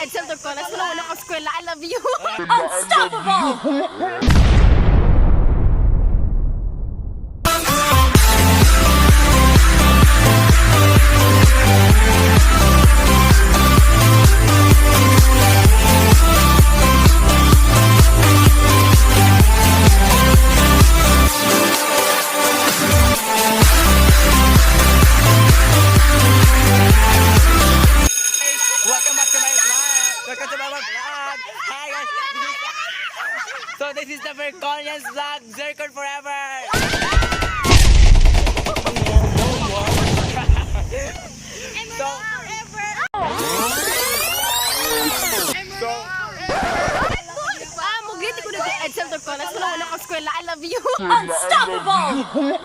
Edsel Turcolas, wala ko eskwela. I love you. Unstoppable! Welcome back to my vlog! Welcome to my vlog! Hi guys! So this is the Virconians vlog, ZIRCON forever! Muglit ko na Edsel Turcolas, wala ko eskwela. I love you. Unstoppable!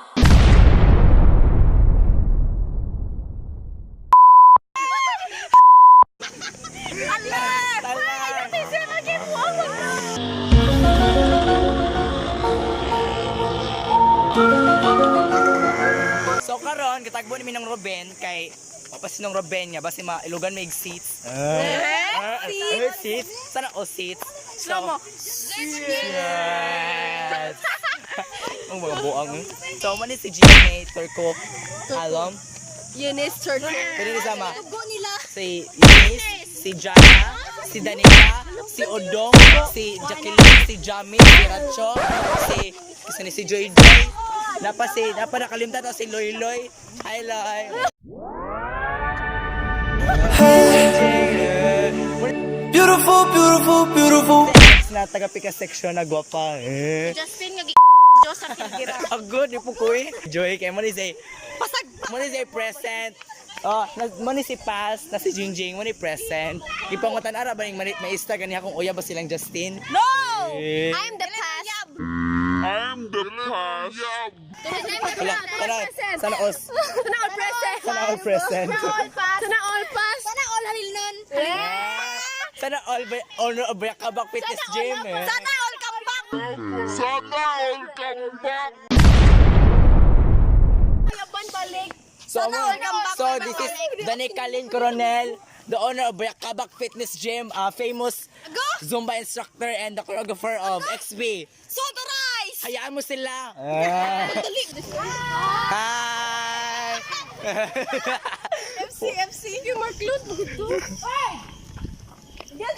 So karon kitagbo ni Minang Ruben kay mapasinong Ruben niya basi mailugan may seats. Seats. Sana o seats. So yes. Ang mga buang. So man si Gina Turco. Alam. Eunice Turco. Pwede ni sama. Si Eunice, si Jana, si Danica, si Odong, si Jacqueline, si Jamie, si Racho, si Joy Joy. Napa nakalimtan to si Loy Loy. Hi Loy. Beautiful, beautiful, beautiful. Na taga Pika section na gwapa. Justin nga Diyos sa Kilgira. Good ni Pukoy. Joy kay mo ni say pasag mo ni say present. Oh, mo ni si Pas na si Jingjing mo ni present. Ipangutan ara ba ning may ista gani akong uya ba silang Justin? No! Eh. I'm the past. I'm the past. Wala, sana all present. Sana all present. Sana all pass. Sana all halilnon. Sana all kabak fitness gym. Sana all come back. Sana all come back. Yaban balik. So this is Danica Coronel, the owner of Kabak Fitness Gym, famous Zumba instructor and the choreographer of XB. Sotorize! Hayaan mo sila. Hi! FC. Yung Mark Lud. Yes.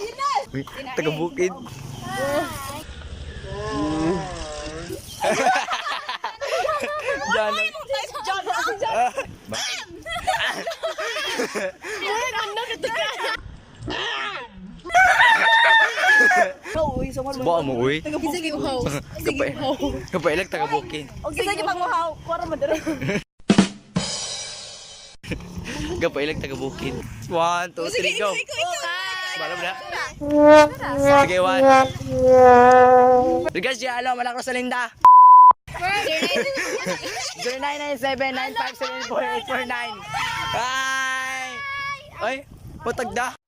Taga-bukid. Diyan. Subukan mo, uy. Sige, uhaw. Kapay lang taga-bukid. Sige, pang-uhaw. Para madara. Kapay lang taga-bukid. 1, 2, 3, go. Balam na. Sige, 1. Regards dyan, alam, malakro sa linda. 0997-957-489. Bye! Ay, patagda.